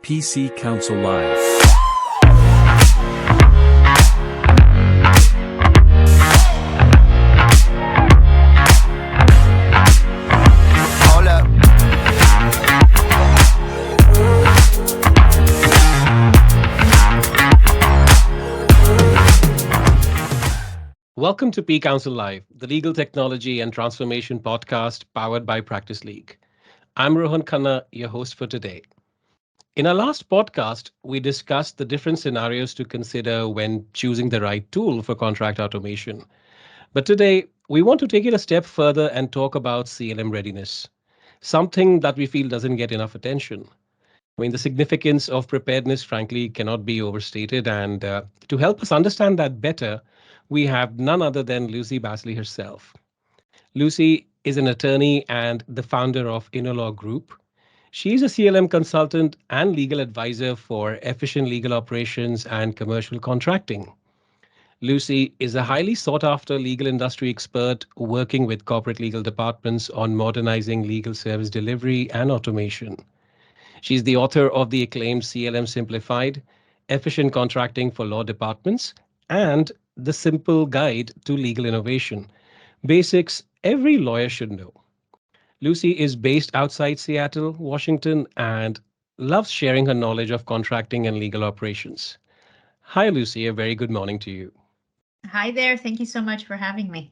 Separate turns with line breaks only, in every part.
PC Council Live.
Hold up.
Welcome to P Council Live, the legal technology and transformation podcast powered by Practice League. I'm Rohan Khanna, your host for today. In our last podcast, we discussed the different scenarios to consider when choosing the right tool for contract automation. But today, we want to take it a step further and talk about CLM readiness, something that we feel doesn't get enough attention. I mean, the significance of preparedness, frankly, cannot be overstated. And to help us understand that better, we have none other than Lucy Bassli herself. Lucy is an attorney and the founder of Innerlaw Group. She's a CLM consultant and legal advisor for efficient legal operations and commercial contracting. Lucy is a highly sought after legal industry expert working with corporate legal departments on modernizing legal service delivery and automation. She's the author of the acclaimed CLM Simplified, Efficient Contracting for Law Departments, and The Simple Guide to Legal Innovation. Basics every lawyer should know. Lucy is based outside Seattle, Washington, and loves sharing her knowledge of contracting and legal operations. Hi, Lucy. A very good morning to you.
Hi there. Thank you so much for having me.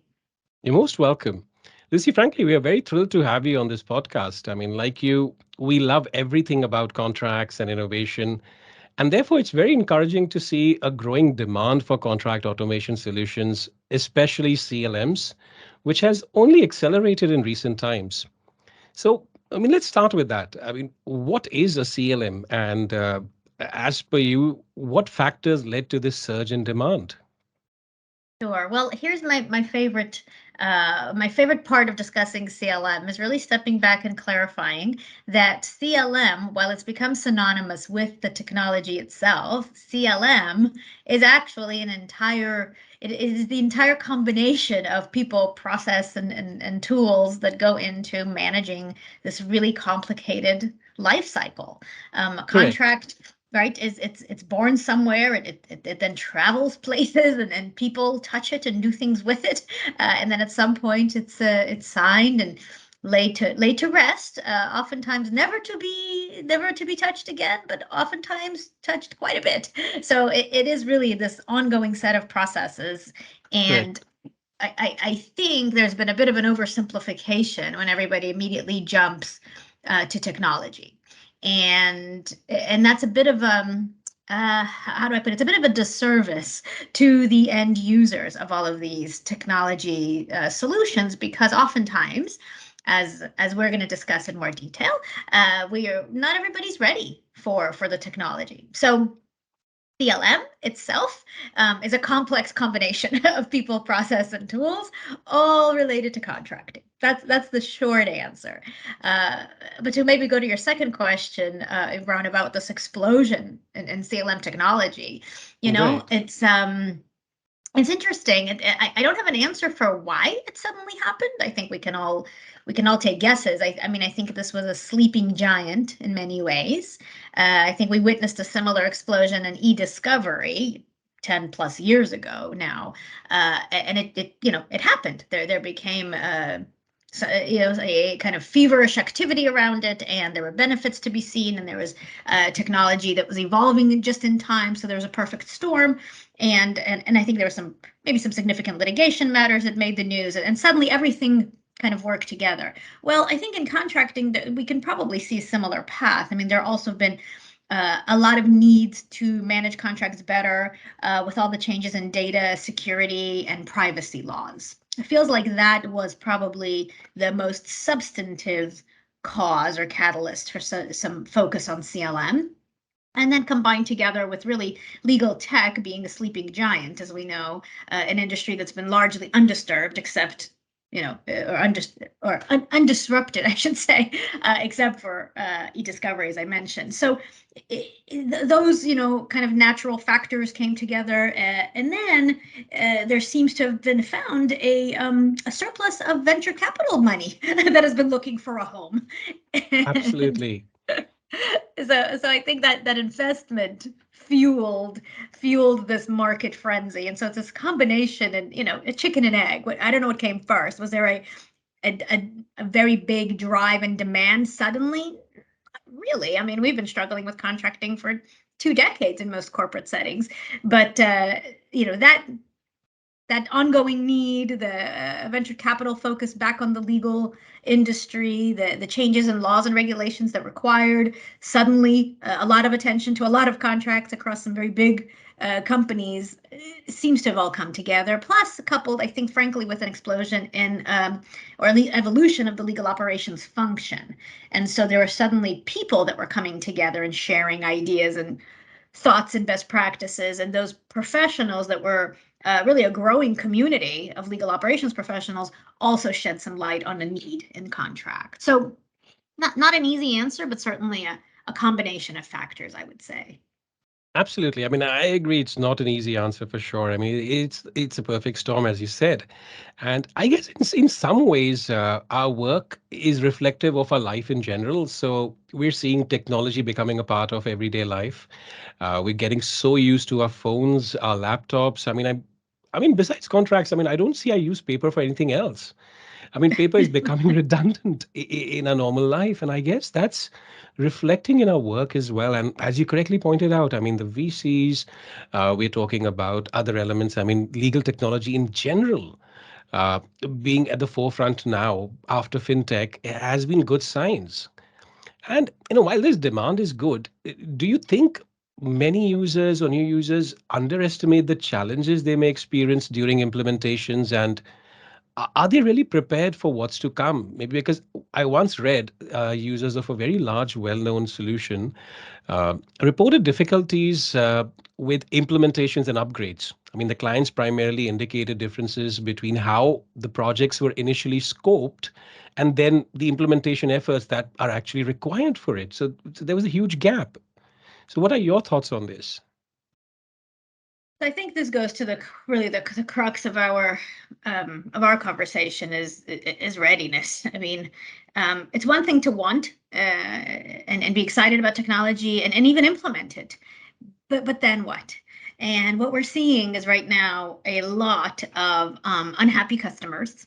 You're most welcome. Lucy, frankly, we are very thrilled to have you on this podcast. I mean, like you, we love everything about contracts and innovation. And therefore, it's very encouraging to see a growing demand for contract automation solutions, especially CLMs, which has only accelerated in recent times. So, I mean, let's start with that. I mean, what is a CLM? And as per you, what factors led to this surge in demand?
Sure. Well, here's my favorite part of discussing CLM is really stepping back and clarifying that CLM, while it's become synonymous with the technology itself, CLM is actually it is the entire combination of people, process, and tools that go into managing this really complicated life cycle. A contract, right, it's born somewhere, and it then travels places, and people touch it and do things with it, and then at some point it's signed and laid to rest. Oftentimes never to be touched again, but oftentimes touched quite a bit. So it is really this ongoing set of processes, and I think there's been a bit of an oversimplification when everybody immediately jumps to technology. And that's a bit of how do I put it? It's a bit of a disservice to the end users of all of these technology solutions, because oftentimes, as we're going to discuss in more detail, not everybody's ready for the technology. So CLM itself is a complex combination of people, process, and tools, all related to contracting. That's the short answer. But to maybe go to your second question, Ron, about this explosion in CLM technology, it's interesting. I don't have an answer for why it suddenly happened. I think we can all take guesses. I mean, I think this was a sleeping giant in many ways. I think we witnessed a similar explosion in e-discovery 10 plus years ago now, and it happened. There became a kind of feverish activity around it, and there were benefits to be seen, and there was technology that was evolving just in time. So there was a perfect storm, and I think there was maybe some significant litigation matters that made the news, and suddenly everything kind of work together. Well, I think in contracting that we can probably see a similar path. I mean, there also have been a lot of needs to manage contracts better with all the changes in data security and privacy laws. It feels like that was probably the most substantive cause or catalyst for some focus on CLM. And then combined together with really legal tech being a sleeping giant, as we know, an industry that's been largely undisturbed, except or undisrupted, I should say, except for e-discovery, as I mentioned. So those, kind of natural factors came together, and then there seems to have been found a surplus of venture capital money that has been looking for a home.
Absolutely.
So I think that investment fueled this market frenzy, and so it's this combination, and a chicken and egg. I don't know what came first. Was there a very big drive and demand suddenly? Really, I mean, we've been struggling with contracting for 2 decades in most corporate settings, but that ongoing need, the venture capital focus back on the legal industry, the changes in laws and regulations that required suddenly a lot of attention to a lot of contracts across some very big companies seems to have all come together. Plus, coupled, I think, frankly, with an explosion in or evolution of the legal operations function. And so there were suddenly people that were coming together and sharing ideas and thoughts and best practices, and those professionals that were really a growing community of legal operations professionals also shed some light on the need in contract. So not an easy answer, but certainly a combination of factors, I would say.
Absolutely. I mean, I agree. It's not an easy answer for sure. I mean, it's a perfect storm, as you said, and I guess in some ways, our work is reflective of our life in general. So we're seeing technology becoming a part of everyday life. We're getting so used to our phones, our laptops. I mean, besides contracts, I mean, I don't see I use paper for anything else. I mean, paper is becoming redundant in a normal life. And I guess that's reflecting in our work as well. And as you correctly pointed out, I mean, the VCs, we're talking about other elements. I mean, legal technology in general, uh, being at the forefront now after fintech has been good signs. And, while this demand is good, do you think many users or new users underestimate the challenges they may experience during implementations, and are they really prepared for what's to come? Maybe because I once read users of a very large, well-known solution reported difficulties with implementations and upgrades. I mean, the clients primarily indicated differences between how the projects were initially scoped and then the implementation efforts that are actually required for it. So there was a huge gap. So, what are your thoughts on this?
I think this goes to the crux of our conversation is readiness. I mean, it's one thing to want and be excited about technology and even implement it, but then what? And what we're seeing is right now a lot of unhappy customers,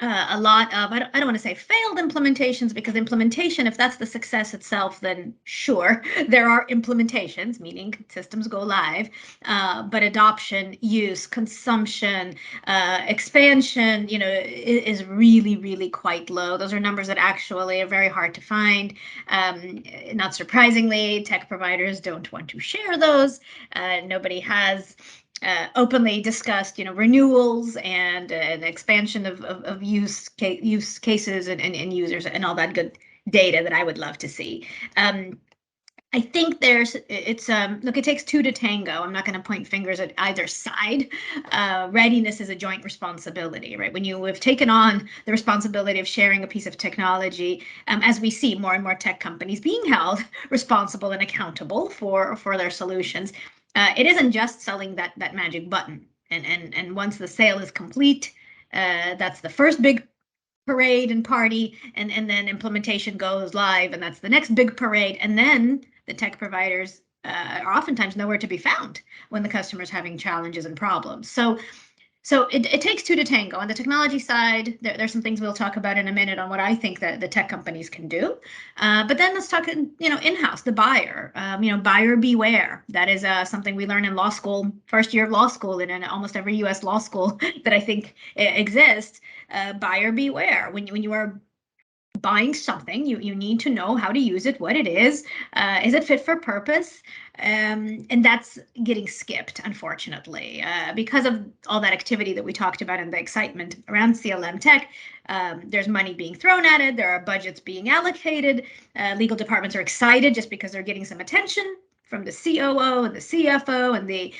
a lot of, I don't want to say failed implementations, because implementation, if that's the success itself, then sure, there are implementations, meaning systems go live, but adoption, use, consumption, expansion, is really, really quite low. Those are numbers that actually are very hard to find. Not surprisingly, tech providers don't want to share those. Nobody has openly discussed, renewals and an expansion of use cases and users and all that good data that I would love to see. I think look, it takes two to tango. I'm not going to point fingers at either side. Readiness is a joint responsibility, right? When you have taken on the responsibility of sharing a piece of technology, as we see more and more tech companies being held responsible and accountable for their solutions, it isn't just selling that magic button. And once the sale is complete, that's the first big parade and party, and then implementation goes live, and that's the next big parade, and then the tech providers are oftentimes nowhere to be found when the customer's having challenges and problems. So it takes two to tango. On the technology side, there's some things we'll talk about in a minute on what I think that the tech companies can do. But then let's talk, in-house, the buyer. Buyer beware. That is something we learn in law school, first year of law school, and in almost every U.S. law school that I think exists. Buyer beware. When you are buying something, you need to know how to use it, what it is it fit for purpose? And that's getting skipped, unfortunately, because of all that activity that we talked about and the excitement around CLM tech. There's money being thrown at it. There are budgets being allocated. Legal departments are excited just because they're getting some attention from the COO and the CFO and the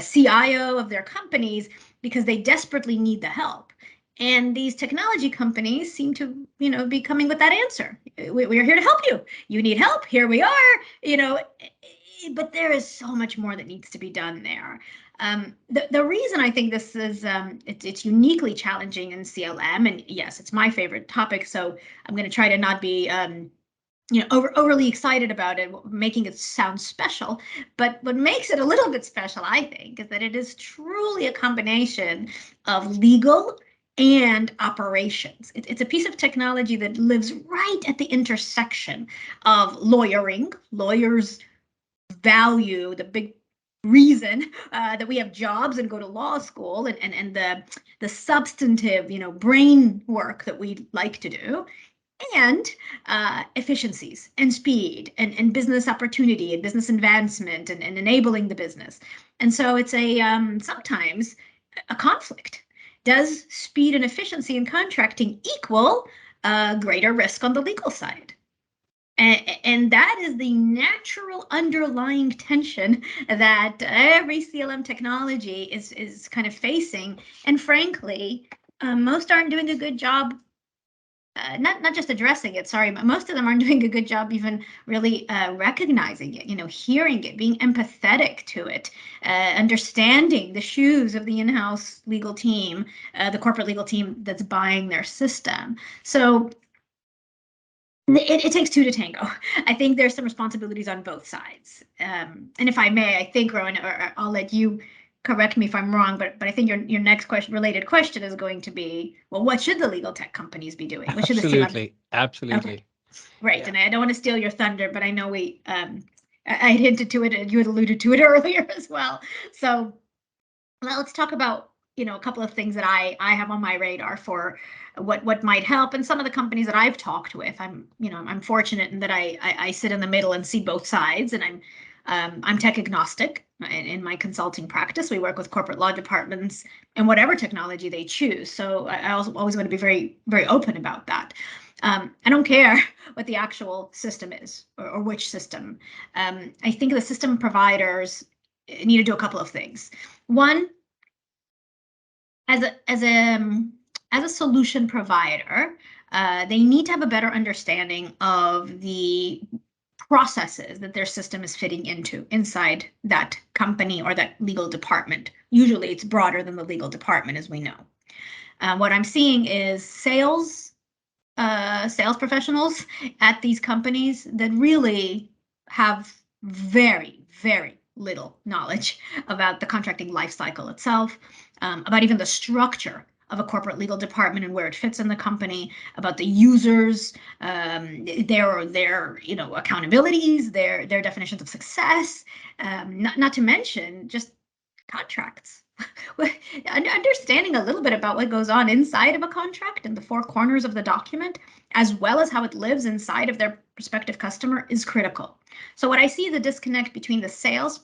CIO of their companies, because they desperately need the help. And these technology companies seem to, be coming with that answer. We're here to help you. You need help. Here we are. But there is so much more that needs to be done there. The reason I think this is it's uniquely challenging in CLM, and yes, it's my favorite topic, so I'm going to try to not be overly excited about it, making it sound special. But what makes it a little bit special, I think, is that it is truly a combination of legal and operations. It's a piece of technology that lives right at the intersection of lawyering. Lawyers value the big reason that we have jobs and go to law school, and the substantive, brain work that we like to do, and efficiencies and speed and business opportunity and business advancement and enabling the business. And so it's a sometimes a conflict. Does speed and efficiency in contracting equal greater risk on the legal side? And that is the natural underlying tension that every CLM technology is kind of facing. And frankly, most aren't doing a good job. Not just addressing it, sorry, but most of them aren't doing a good job even really recognizing it, hearing it, being empathetic to it, understanding the shoes of the in-house legal team, the corporate legal team that's buying their system. So it takes two to tango. I think there's some responsibilities on both sides. And if I may, I think, Rowan, or I'll let you correct me if I'm wrong, but I think your next related question is going to be, well, what should the legal tech companies be doing? What should
Absolutely.
Okay. Right.
Yeah.
And I don't want to steal your thunder, but I know I hinted to it and you had alluded to it earlier as well. So let's talk about, a couple of things that I have on my radar for what might help. And some of the companies that I've talked with, I'm fortunate in that I sit in the middle and see both sides, and I'm tech agnostic in my consulting practice. We work with corporate law departments and whatever technology they choose. So I also always want to be very, very open about that. I don't care what the actual system is or which system. I think the system providers need to do a couple of things. One, as a solution provider, they need to have a better understanding of the processes that their system is fitting into inside that company or that legal department. Usually it's broader than the legal department, as we know. What I'm seeing is sales professionals at these companies that really have very, very little knowledge about the contracting lifecycle itself, about even the structure of a corporate legal department and where it fits in the company, about the users, their accountabilities, their definitions of success, not to mention just contracts. Understanding a little bit about what goes on inside of a contract and the four corners of the document, as well as how it lives inside of their prospective customer, is critical. So what I see is a disconnect between the sales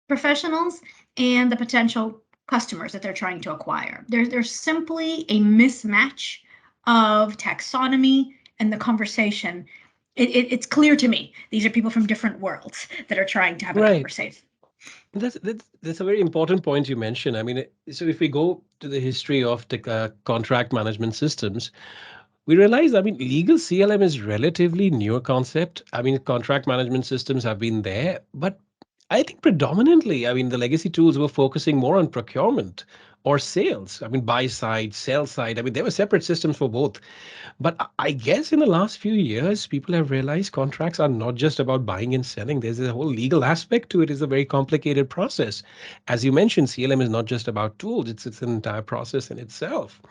professionals and the potential customers that they're trying to acquire. There's simply a mismatch of taxonomy and the conversation. It's clear to me these are people from different worlds that are trying to have a conversation.
That's a very important point you mentioned. I mean, so if we go to the history of the contract management systems, we realize, I mean, legal CLM is relatively newer concept. I mean, contract management systems have been there, but I think predominantly, I mean, the legacy tools were focusing more on procurement or sales. I mean, buy side, sell side. I mean, there were separate systems for both. But I guess in the last few years, people have realized contracts are not just about buying and selling. There's a whole legal aspect to it. It's a very complicated process. As you mentioned, CLM is not just about tools. It's an entire process in itself.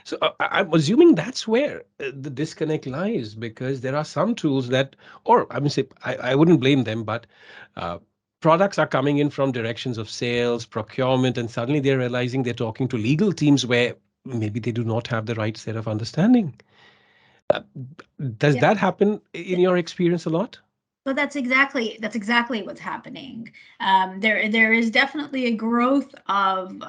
So I'm assuming that's where the disconnect lies, because there are some tools that, or I mean, say, I wouldn't blame them, but products are coming in from directions of sales, procurement, and suddenly they're realizing they're talking to legal teams where maybe they do not have the right set of understanding. Does that happen in your experience a lot?
Well, that's exactly what's happening. There is definitely a growth of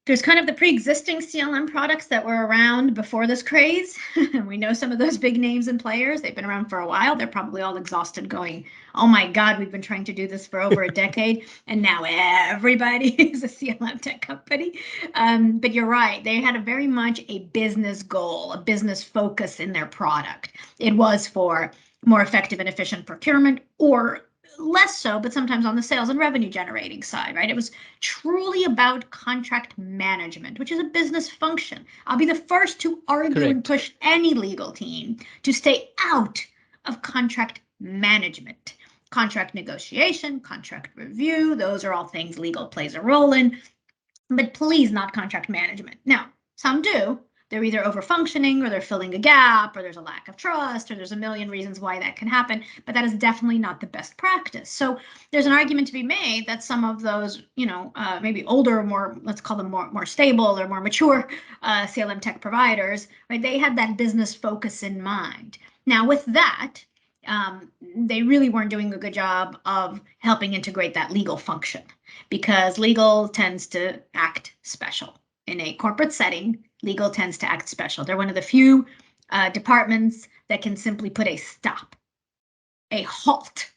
there's kind of the pre-existing CLM products that were around before this craze. We know some of those big names and players. They've been around for a while. They're probably all exhausted going, oh my God, we've been trying to do this for over a decade. And now everybody is a CLM tech company. But you're right. They had a very much a business goal, a business focus in their product. It was for more effective and efficient procurement or less so, but sometimes on the sales and revenue generating side, right? It was truly about contract management, which is a business function. I'll be the first to argue and
Correct.
push any legal team to stay out of contract management. Contract negotiation, contract review, those are all things legal plays a role in, but please not contract management. Now, some do. They're either over-functioning or they're filling a gap or there's a lack of trust or there's a million reasons why that can happen, but that is definitely not the best practice. So there's an argument to be made that some of those, maybe older, more, let's call them more stable or more mature CLM tech providers, right? They had that business focus in mind. Now with that, they really weren't doing a good job of helping integrate that legal function, because legal tends to act special. In a corporate setting, legal tends to act special. They're one of the few departments that can simply put a stop, a halt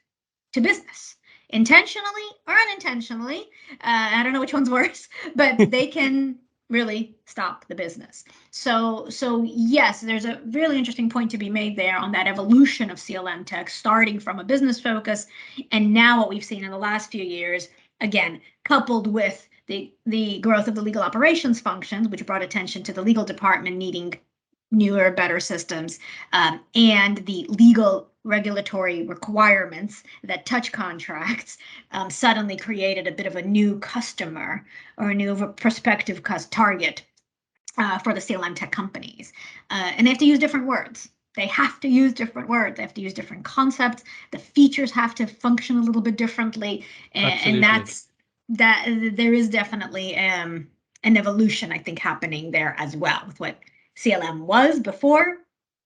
to business, intentionally or unintentionally. I don't know which one's worse, but they can really stop the business. So yes, there's a really interesting point to be made there on that evolution of CLM tech, starting from a business focus, and now what we've seen in the last few years, again, coupled with the growth of the legal operations functions, which brought attention to the legal department needing newer, better systems, and the legal regulatory requirements that touch contracts, suddenly created a bit of a new customer or a new prospective target for the CLM tech companies. And they have to use different words. They have to use different words. They have to use different concepts. The features have to function a little bit differently. And that there is definitely an evolution, I think, happening there as well with what CLM was before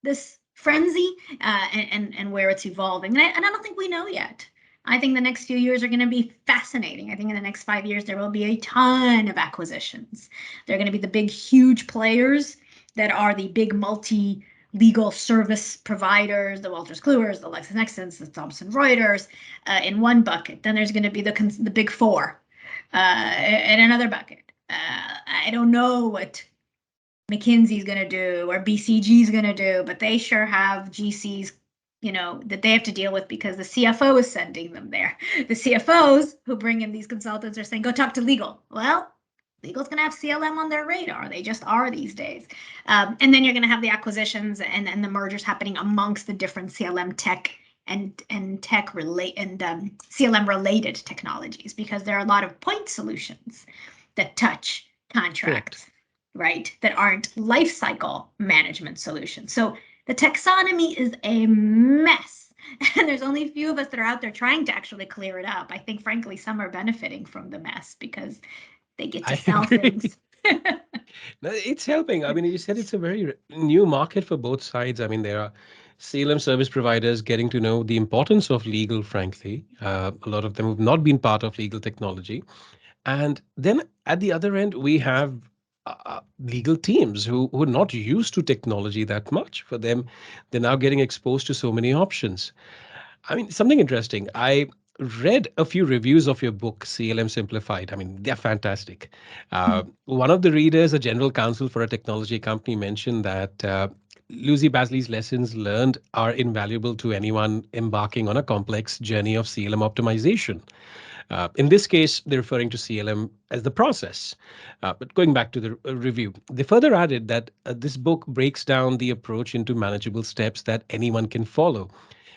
this frenzy and where it's evolving. And I don't think we know yet. I think the next few years are going to be fascinating. I think in the next 5 years, there will be a ton of acquisitions. They're going to be the big, huge players that are the big multi-legal service providers, the Wolters Kluwers, the LexisNexis, the Thomson Reuters, in one bucket. Then there's going to be the big four in another bucket. I don't know what McKinsey's going to do or BCG's going to do, but they sure have GCs, that they have to deal with because the CFO is sending them there. The CFOs who bring in these consultants are saying, go talk to legal. Well, legal's going to have CLM on their radar. They just are these days. And then you're going to have the acquisitions and the mergers happening amongst the different CLM tech and CLM related technologies, because there are a lot of point solutions that touch contracts. Correct. Right, that aren't lifecycle management solutions. So the taxonomy is a mess, and there's only a few of us that are out there trying to actually clear it up. I think, frankly, some are benefiting from the mess because they get to sell things.
No, it's helping. I mean, you said it's a very new market for both sides. I mean, there are CLM service providers getting to know the importance of legal, frankly. A lot of them have not been part of legal technology. And then at the other end, we have legal teams who are not used to technology that much. For them, they're now getting exposed to so many options. I mean, something interesting. I read a few reviews of your book, CLM Simplified. I mean, they're fantastic. One of the readers, a general counsel for a technology company, mentioned that Lucy Bassli's lessons learned are invaluable to anyone embarking on a complex journey of CLM optimization. In this case, they're referring to CLM as the process. But going back to the review, they further added that this book breaks down the approach into manageable steps that anyone can follow.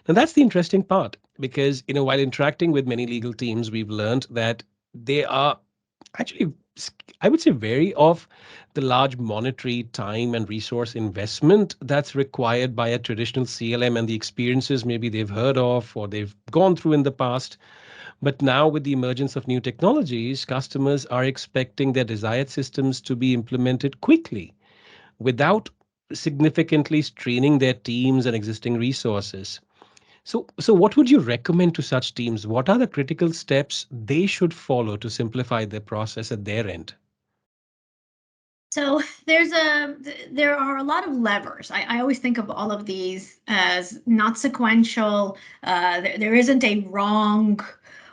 And that's the interesting part, because while interacting with many legal teams, we've learned that they are actually, I would say, wary of the large monetary time and resource investment that's required by a traditional CLM and the experiences maybe they've heard of or they've gone through in the past. But now, with the emergence of new technologies, customers are expecting their desired systems to be implemented quickly without significantly straining their teams and existing resources. So what would you recommend to such teams? What are the critical steps they should follow to simplify their process at their end?
So there are a lot of levers. I always think of all of these as not sequential. There isn't a wrong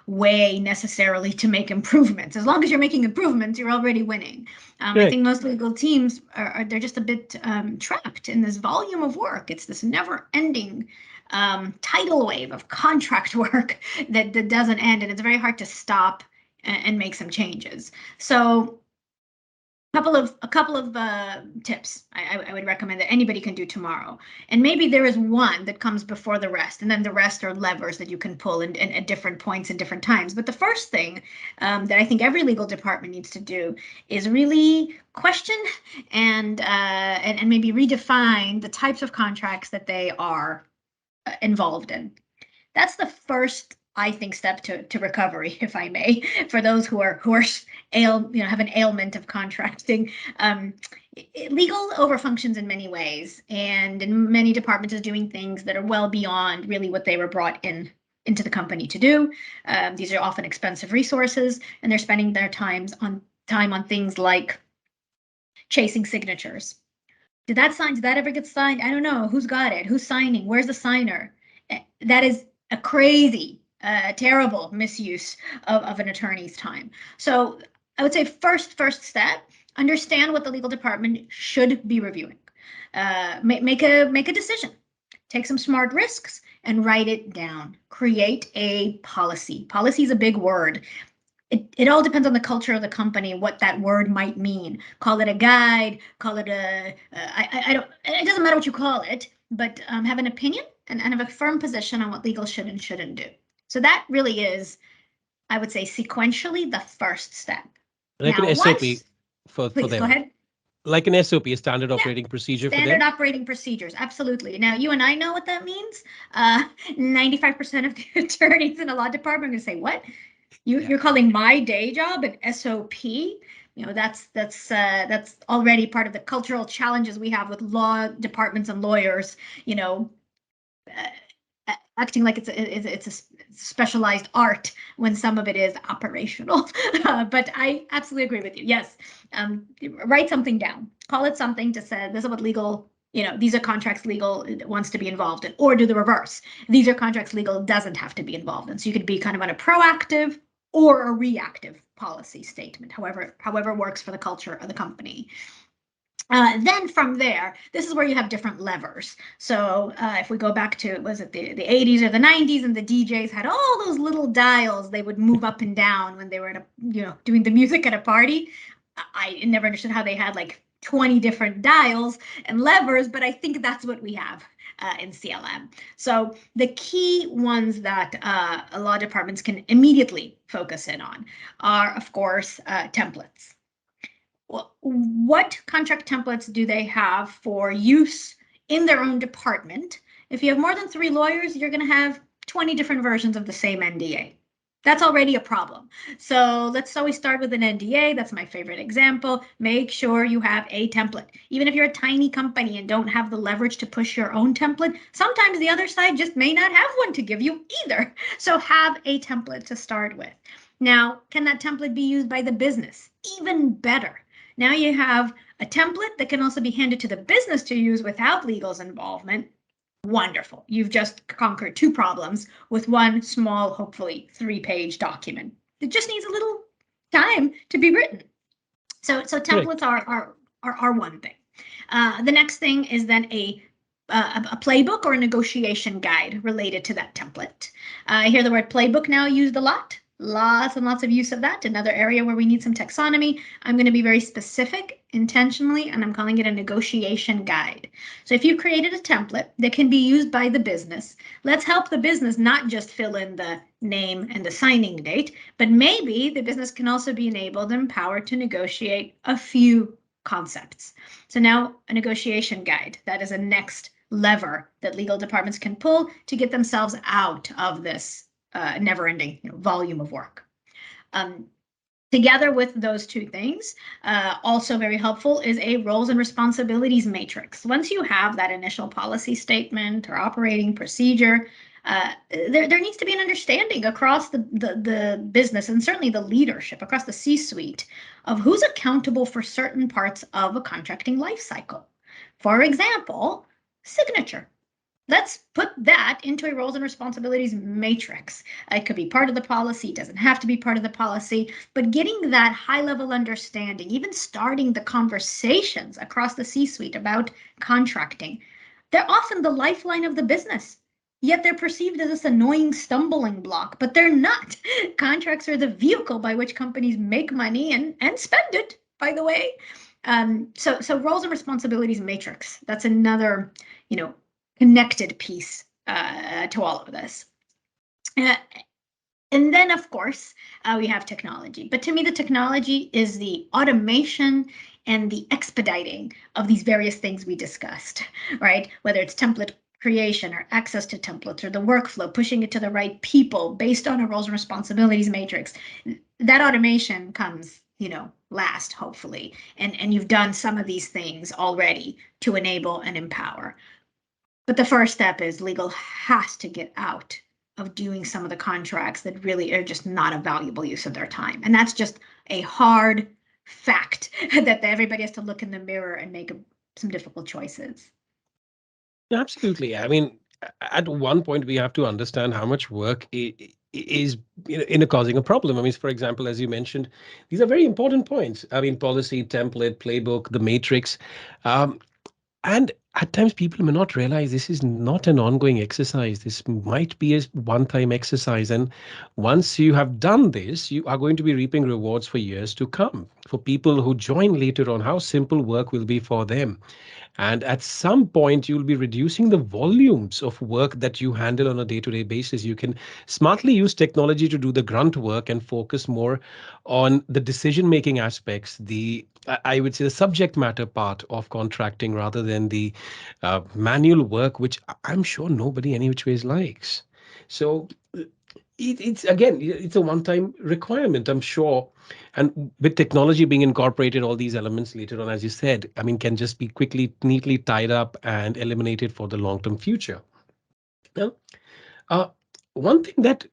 way necessarily to make improvements. As long as you're making improvements, you're already winning. I think most legal teams they're just a bit trapped in this volume of work. It's this never-ending tidal wave of contract work that doesn't end, and it's very hard to stop and make some changes. So a couple of tips I would recommend that anybody can do tomorrow. And maybe there is one that comes before the rest, and then the rest are levers that you can pull in at different points and different times. But the first thing that I think every legal department needs to do is really question and maybe redefine the types of contracts that they are involved in. That's the first, I think, step to recovery, if I may, for those who have an ailment of contracting. Legal overfunctions in many ways, and in many departments is doing things that are well beyond really what they were brought into the company to do. These are often expensive resources, and they're spending their time on things like chasing signatures. Did that ever get signed? I don't know. Who's got it? Who's signing? Where's the signer? That is a crazy, terrible misuse of an attorney's time. So I would say first step, understand what the legal department should be reviewing. Make a decision. Take some smart risks and write it down. Create a policy. Policy is a big word. It all depends on the culture of the company, what that word might mean. Call it a guide, call it it doesn't matter what you call it, but have an opinion and have a firm position on what legal should and shouldn't do. So that really is, I would say, sequentially the first step.
Like an SOP for
please,
them.
Go ahead.
Like an SOP, a standard operating procedure for them?
Standard operating procedures, absolutely. Now, you and I know what that means. 95% of the attorneys in a law department are going to say, what? You're calling my day job an SOP? That's already part of the cultural challenges we have with law departments and lawyers, acting like it's a specialized art when some of it is operational. But I absolutely agree with you. Yes, write something down. Call it something to say, this is what legal, these are contracts legal wants to be involved in, or do the reverse. These are contracts legal doesn't have to be involved in. So you could be kind of on a proactive or a reactive policy statement, however works for the culture of the company. Then from there, this is where you have different levers. So if we go back to, was it the 80s or the 90s, and the DJs had all those little dials they would move up and down when they were doing the music at a party. I never understood how they had like 20 different dials and levers, but I think that's what we have in CLM. So the key ones that a law departments can immediately focus in on are, of course, templates. Well, what contract templates do they have for use in their own department? If you have more than 3 lawyers, you're going to have 20 different versions of the same NDA. That's already a problem. So let's always start with an NDA. That's my favorite example. Make sure you have a template. Even if you're a tiny company and don't have the leverage to push your own template, sometimes the other side just may not have one to give you either. So have a template to start with. Now, can that template be used by the business? Even better. Now you have a template that can also be handed to the business to use without legal's involvement. Wonderful. You've just conquered 2 problems with one small, hopefully 3-page document. It just needs a little time to be written. So templates are one thing. The next thing is then a playbook or a negotiation guide related to that template. I hear the word playbook now used a lot. Lots and lots of use of that. Another area where we need some taxonomy. I'm going to be very specific intentionally, and I'm calling it a negotiation guide. So if you've created a template that can be used by the business, let's help the business not just fill in the name and the signing date, but maybe the business can also be enabled and empowered to negotiate a few concepts. So now a negotiation guide, that is a next lever that legal departments can pull to get themselves out of this never-ending volume of work. Together with those 2 things, also very helpful is a roles and responsibilities matrix. Once you have that initial policy statement or operating procedure, there needs to be an understanding across the business and certainly the leadership across the C-suite of who's accountable for certain parts of a contracting lifecycle. For example, signature. Let's put that into a roles and responsibilities matrix. It could be part of the policy, it doesn't have to be part of the policy, but getting that high-level understanding, even starting the conversations across the C-suite about contracting, they're often the lifeline of the business. yet they're perceived as this annoying stumbling block, but they're not. Contracts are the vehicle by which companies make money and spend it, by the way. So roles and responsibilities matrix, that's another, connected piece to all of this. And then, of course, we have technology. But to me, the technology is the automation and the expediting of these various things we discussed, right? Whether it's template creation or access to templates or the workflow, pushing it to the right people based on a roles and responsibilities matrix. That automation comes, last, hopefully. And you've done some of these things already to enable and empower. But the first step is legal has to get out of doing some of the contracts that really are just not a valuable use of their time. And that's just a hard fact that everybody has to look in the mirror and make some difficult choices.
Absolutely. I mean, at one point, we have to understand how much work is in causing a problem. I mean, for example, as you mentioned, these are very important points. I mean, policy, template, playbook, the matrix. And at times, people may not realize this is not an ongoing exercise. This might be a one-time exercise. And once you have done this, you are going to be reaping rewards for years to come. For people who join later on, how simple work will be for them. And at some point, you'll be reducing the volumes of work that you handle on a day-to-day basis. You can smartly use technology to do the grunt work and focus more on the decision-making aspects, I would say the subject matter part of contracting rather than the manual work, which I'm sure nobody any which ways likes. So it's a one-time requirement, I'm sure. And with technology being incorporated, all these elements later on, as you said, I mean, can just be quickly, neatly tied up and eliminated for the long-term future. Now, one thing that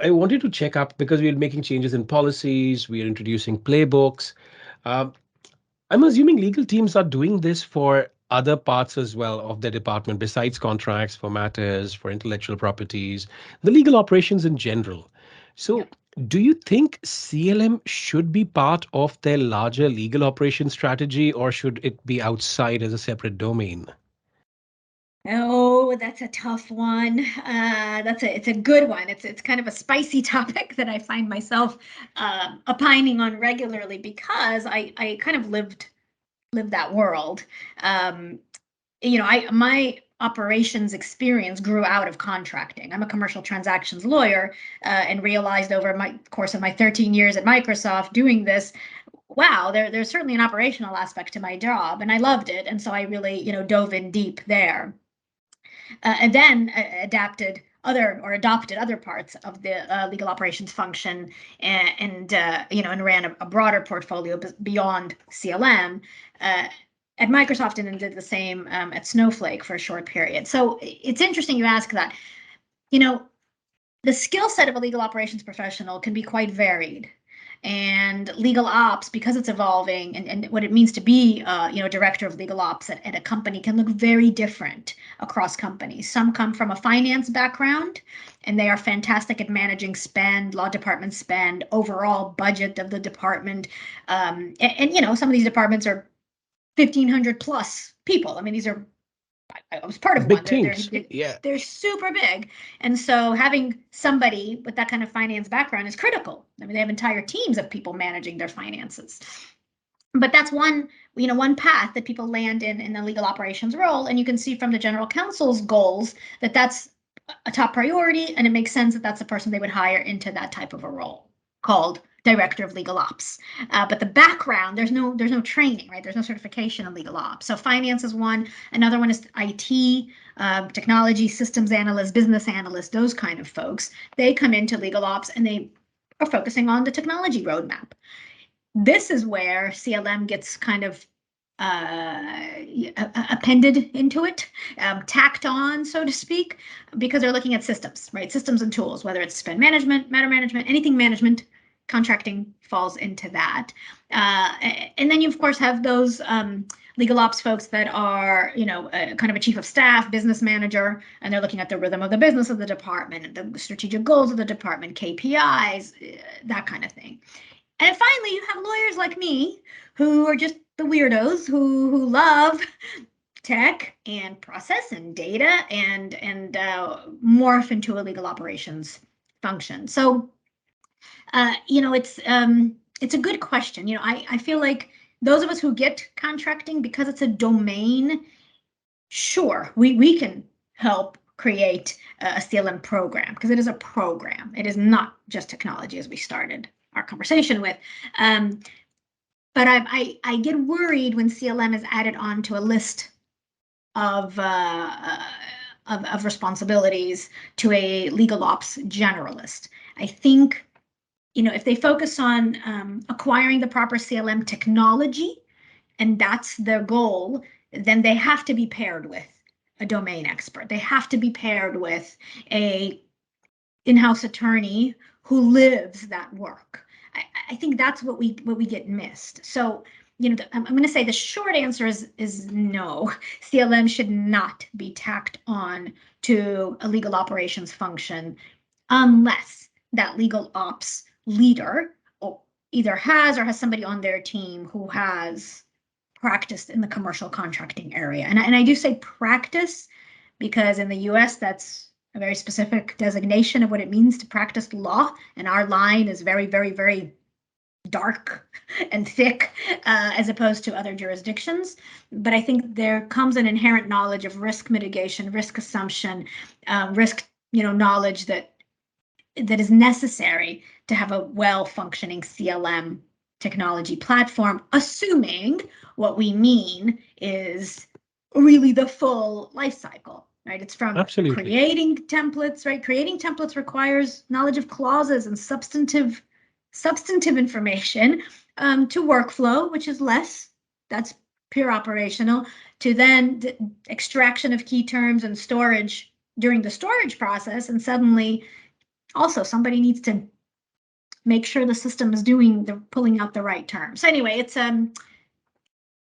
I wanted to check up, because we're making changes in policies, we are introducing playbooks. Uh, I'm assuming legal teams are doing this for other parts as well of their department, besides contracts, for matters, for intellectual properties, the legal operations in general. So, do you think CLM should be part of their larger legal operation strategy, or should it be outside as a separate domain?
Oh, that's a tough one. It's a good one. It's kind of a spicy topic that I find myself opining on regularly because I kind of lived that world. My operations experience grew out of contracting. I'm a commercial transactions lawyer, and realized over my course of my 13 years at Microsoft doing this, wow, there's certainly an operational aspect to my job, and I loved it. And so I really, dove in deep there. And then adopted other parts of the legal operations function, and ran a broader portfolio beyond CLM at Microsoft, and then did the same at Snowflake for a short period. So it's interesting you ask that. The skill set of a legal operations professional can be quite varied. And legal ops, because it's evolving, and what it means to be, director of legal ops at a company can look very different across companies. Some come from a finance background, and they are fantastic at managing spend, law department spend, overall budget of the department. And some of these departments are 1,500 plus people. I mean, these are, I was part of
Big
one.
teams. Yeah.
They're super big. And so having somebody with that kind of finance background is critical. I mean, they have entire teams of people managing their finances. But that's one path that people land in the legal operations role. And you can see from the general counsel's goals that that's a top priority. And it makes sense that that's the person they would hire into that type of a role called director of legal ops. But the background, there's no training, right? There's no certification in legal ops. So finance is one. Another one is IT, technology, systems analysts, business analysts, those kind of folks. They come into legal ops and they are focusing on the technology roadmap. This is where CLM gets kind of appended into it, tacked on, so to speak, because they're looking at systems, right? Systems and tools, whether it's spend management, matter management, anything management. Contracting falls into that. And then you, of course, have those legal ops folks that are, kind of a chief of staff, business manager, and they're looking at the rhythm of the business of the department, the strategic goals of the department, KPIs, that kind of thing. And finally, you have lawyers like me who are just the weirdos who love tech and process and data and morph into a legal operations function. So, it's a good question. I feel like those of us who get contracting, because it's a domain, sure, we can help create a CLM program, because it is a program. It is not just technology, as we started our conversation with. But I get worried when CLM is added on to a list of responsibilities to a legal ops generalist. I think, if they focus on acquiring the proper CLM technology, and that's their goal, then they have to be paired with a domain expert. They have to be paired with a in-house attorney who lives that work. I think that's what we get missed. So, I'm going to say the short answer is no. CLM should not be tacked on to a legal operations function unless that legal ops leader either has or has somebody on their team who has practiced in the commercial contracting area. And I do say practice because in the US, that's a very specific designation of what it means to practice law. And our line is very, very, very dark and thick as opposed to other jurisdictions. But I think there comes an inherent knowledge of risk mitigation, risk assumption, risk, knowledge that is necessary to have a well-functioning CLM technology platform, assuming what we mean is really the full life cycle, right? It's from
Absolutely.
creating templates, right? Creating templates requires knowledge of clauses and substantive information, to workflow, which is less, that's pure operational, to then the extraction of key terms and storage during the storage process. And suddenly also somebody needs to make sure the system is pulling out the right terms. So anyway, it's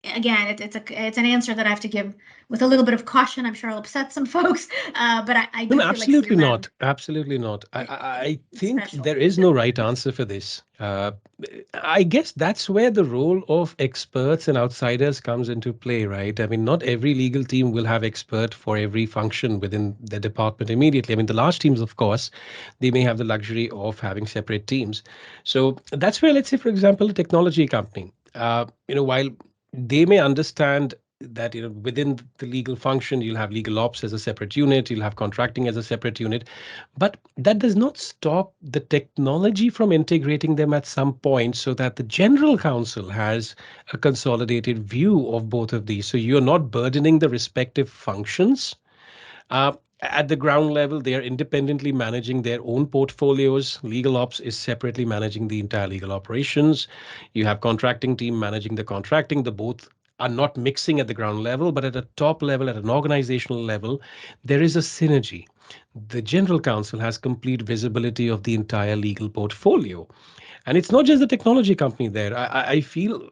again, it's an answer that I have to give with a little bit of caution. I'm sure I'll upset some folks, but I do
No,
feel
absolutely
like
not. Absolutely not. I think
special.
there is no right answer for this. I guess that's where the role of experts and outsiders comes into play, right? I mean, not every legal team will have expert for every function within the department immediately. I mean, the large teams, of course, they may have the luxury of having separate teams. So that's where, let's say, for example, a technology company, while they may understand that within the legal function you'll have legal ops as a separate unit, you'll have contracting as a separate unit, but that does not stop the technology from integrating them at some point, so that the general counsel has a consolidated view of both of these, so you're not burdening the respective functions. At the ground level, they are independently managing their own portfolios. Legal ops is separately managing the entire legal operations. You have contracting team managing the contracting. The both are not mixing at the ground level, but at a top level, at an organizational level, there is a synergy. The general counsel has complete visibility of the entire legal portfolio. And it's not just the technology company there. I feel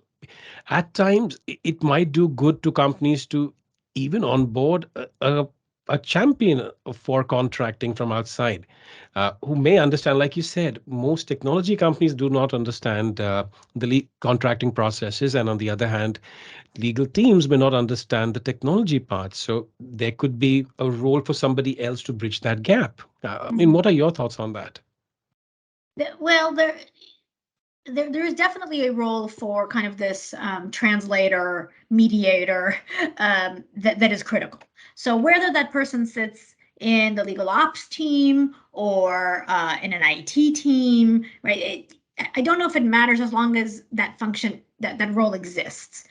at times it might do good to companies to even onboard a champion for contracting from outside, who may understand, like you said, most technology companies do not understand the contracting processes. And on the other hand, legal teams may not understand the technology part. So there could be a role for somebody else to bridge that gap. I mean, what are your thoughts on that?
Well, there is definitely a role for kind of this translator, mediator that is critical. So whether that person sits in the legal ops team or in an IT team, right? I don't know if it matters as long as that function, that role exists,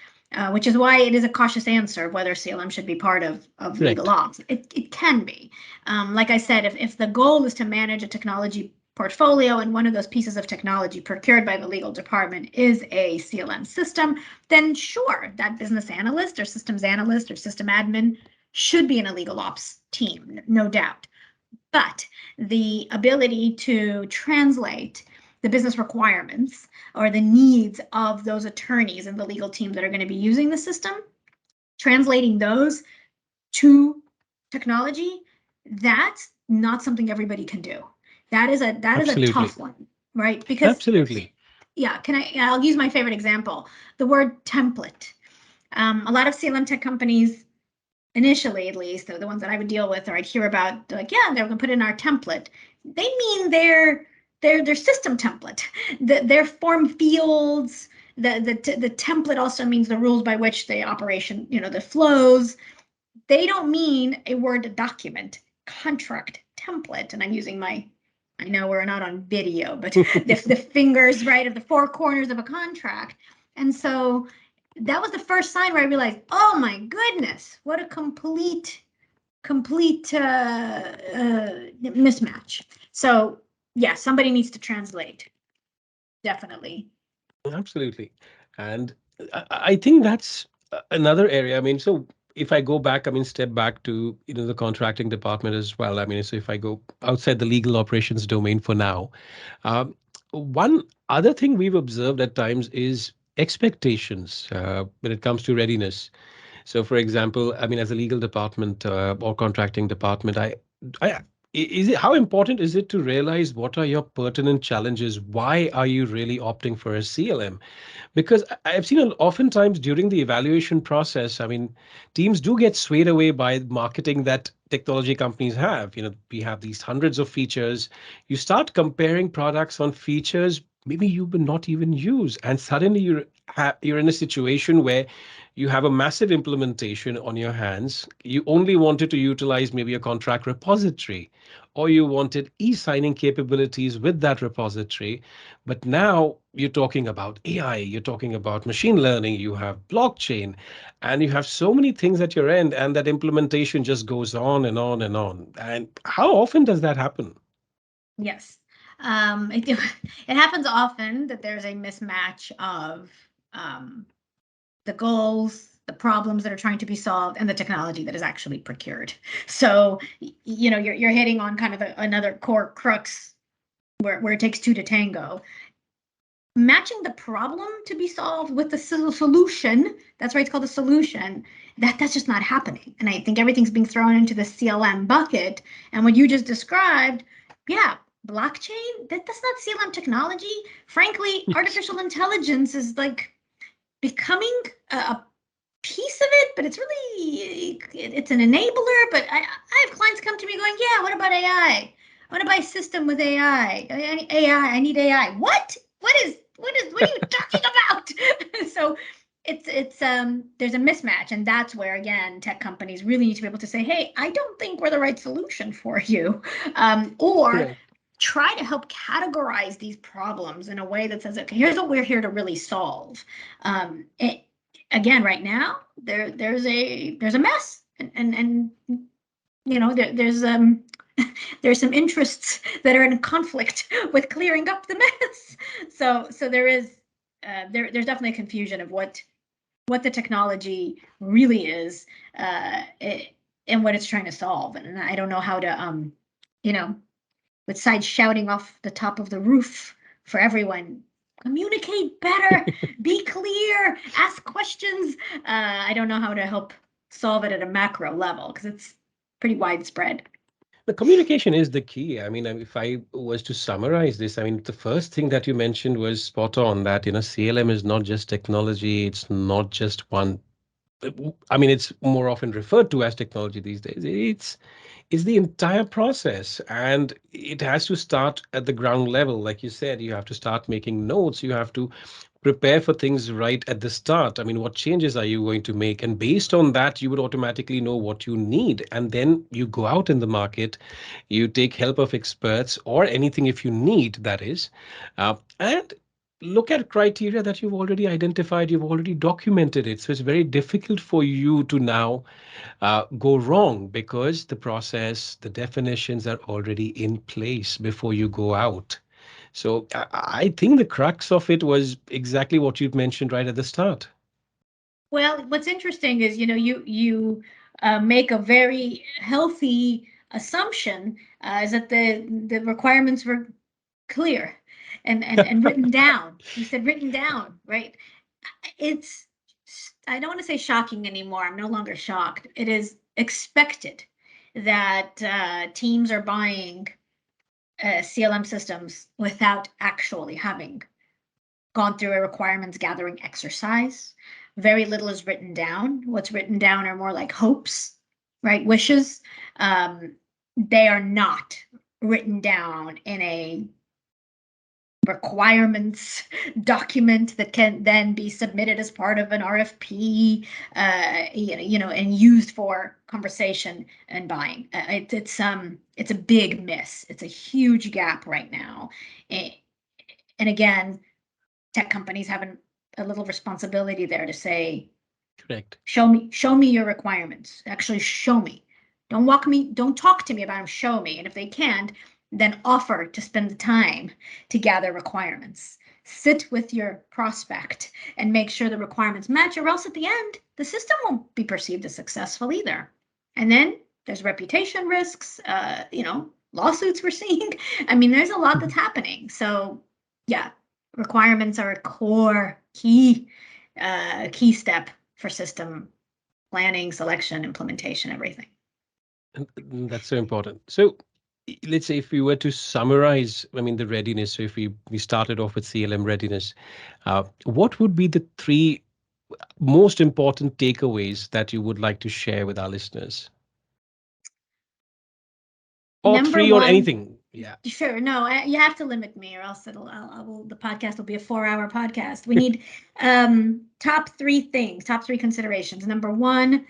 which is why it is a cautious answer of whether CLM should be part of legal ops. It can be. Like I said, if the goal is to manage a technology portfolio and one of those pieces of technology procured by the legal department is a CLM system, then sure, that business analyst or systems analyst or system admin should be in a legal ops team, no doubt. But the ability to translate the business requirements or the needs of those attorneys and the legal teams that are going to be using the system, translating those to technology, that's not something everybody can do. That is a tough one, right? Because
Absolutely.
Yeah, I'll use my favorite example, the word template. A lot of CLM tech companies initially, at least, the ones that I would deal with or I'd hear about, like, yeah, they're going to put in our template. They mean their system template, their form fields. The template also means the rules by which the operation, the flows. They don't mean a Word document, contract template. And I'm using I know we're not on video, but the fingers, right, of the four corners of a contract. And so that was the first sign where I realized, oh my goodness, what a complete mismatch. So yeah, somebody needs to translate. Definitely.
Absolutely. And I think that's another area. I mean, so if I go back, I mean, step back to, the contracting department as well. I mean, so if I go outside the legal operations domain for now, um, one other thing we've observed at times is expectations when it comes to readiness. So, for example, I mean, as a legal department or contracting department, I, is it how important is it to realize what are your pertinent challenges? Why are you really opting for a CLM? Because I've seen oftentimes during the evaluation process, I mean, teams do get swayed away by marketing that technology companies have. We have these hundreds of features. You start comparing products on features maybe you would not even use, and suddenly you're in a situation where you have a massive implementation on your hands. You only wanted to utilize maybe a contract repository, or you wanted e-signing capabilities with that repository. But now you're talking about AI, you're talking about machine learning, you have blockchain, and you have so many things at your end, and that implementation just goes on and on and on. And how often does that happen?
Yes. It happens often that there's a mismatch of the goals, the problems that are trying to be solved, and the technology that is actually procured. So, you're hitting on kind of another core crux where it takes two to tango. Matching the problem to be solved with the solution, that's why it's called a solution, that's just not happening. And I think everything's being thrown into the CLM bucket. And what you just described, yeah, blockchain, that's not CLM technology. Frankly, artificial intelligence is like becoming a piece of it, but it's an enabler. But I have clients come to me going, yeah, what about AI? I want to buy a system with AI. I need AI. What are you talking about? So it's there's a mismatch, and that's where, again, tech companies really need to be able to say, hey, I don't think we're the right solution for you, or
Correct.
try to help categorize these problems in a way that says, okay, here's what we're here to really solve. Again, right now there's a mess, and there's there's some interests that are in conflict with clearing up the mess. So there is there's definitely a confusion of what the technology really is, and what it's trying to solve. And I don't know how to besides shouting off the top of the roof for everyone, communicate better, be clear, ask questions. I don't know how to help solve it at a macro level because it's pretty widespread.
The communication is the key. I mean, if I was to summarize this, I mean, the first thing that you mentioned was spot on, that, CLM is not just technology. It's not just one. I mean, it's more often referred to as technology these days. It's the entire process, and it has to start at the ground level. Like you said, you have to start making notes. You have to prepare for things right at the start. I mean, what changes are you going to make? And based on that, you would automatically know what you need. And then you go out in the market, you take help of experts or anything if you need, that is, and look at criteria that you've already identified, you've already documented it. So it's very difficult for you to now go wrong because the process, the definitions are already in place before you go out. So I think the crux of it was exactly what you've mentioned right at the start.
Well, what's interesting is, you make a very healthy assumption, is that the requirements were clear and written down. You said written down, right? It's, I don't want to say shocking anymore. I'm no longer shocked. It is expected that teams are buying CLM systems without actually having gone through a requirements gathering exercise. Very little is written down. What's written down are more like hopes right? Wishes, they are not written down in a requirements document that can then be submitted as part of an RFP, and used for conversation and buying. It's a big miss. It's a huge gap right now. And again, tech companies have a little responsibility there to say,
Correct.
show me your requirements. Actually, show me. Don't talk to me about them, show me. And if they can't, then offer to spend the time to gather requirements. Sit with your prospect and make sure the requirements match, or else at the end, the system won't be perceived as successful either. And then there's reputation risks, lawsuits we're seeing. I mean, there's a lot that's happening. So yeah, requirements are a core key step for system planning, selection, implementation, everything.
That's so important. So let's say if we were to summarize, the readiness. So if we started off with CLM readiness, what would be the 3 most important takeaways that you would like to share with our listeners? Or
Number
3 or
one,
anything. Yeah.
Sure. No, you have to limit me, or else the podcast will be a 4-hour podcast. We need top 3 things, top 3 considerations. Number 1,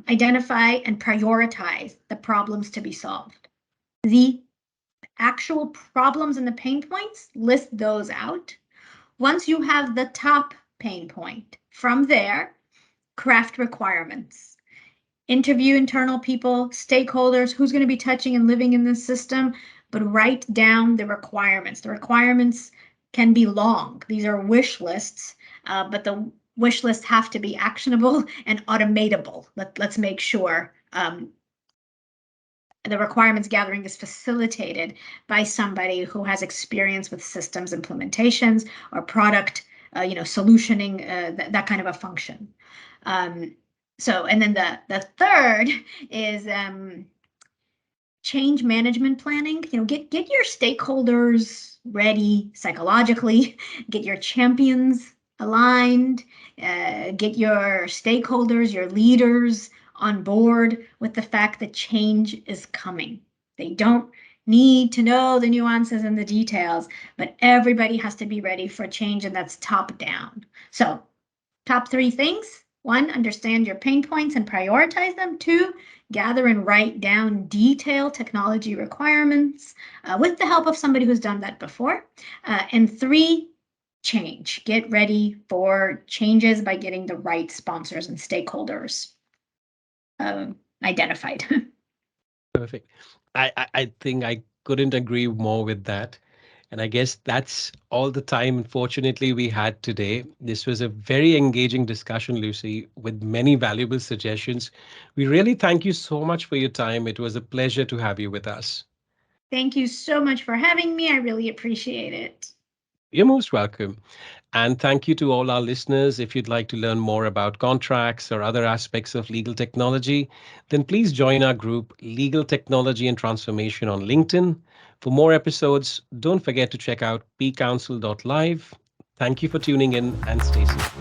identify and prioritize the problems to be solved. The actual problems and the pain points, list those out. Once you have the top pain point, from there, craft requirements. Interview internal people, stakeholders, who's going to be touching and living in this system, but write down the requirements. The requirements can be long. These are wish lists, but the wish lists have to be actionable and automatable. Let's make sure the requirements gathering is facilitated by somebody who has experience with systems implementations or product, solutioning, that kind of a function. And then the third is change management planning. Get your stakeholders ready psychologically, get your champions aligned, get your stakeholders, your leaders on board with the fact that change is coming. They don't need to know the nuances and the details, but everybody has to be ready for change, and that's top down. So top 3 things: 1, understand your pain points and prioritize them. 2, gather and write down detailed technology requirements with the help of somebody who's done that before. And 3, change. Get ready for changes by getting the right sponsors and stakeholders identified.
Perfect. I think I couldn't agree more with that. And I guess that's all the time, unfortunately, we had today. This was a very engaging discussion, Lucy, with many valuable suggestions. We really thank you so much for your time. It was a pleasure to have you with us.
Thank you so much for having me. I really appreciate it.
You're most welcome. And thank you to all our listeners. If you'd like to learn more about contracts or other aspects of legal technology, then please join our group, Legal Technology and Transformation, on LinkedIn. For more episodes, don't forget to check out pcouncil.live. Thank you for tuning in and stay safe.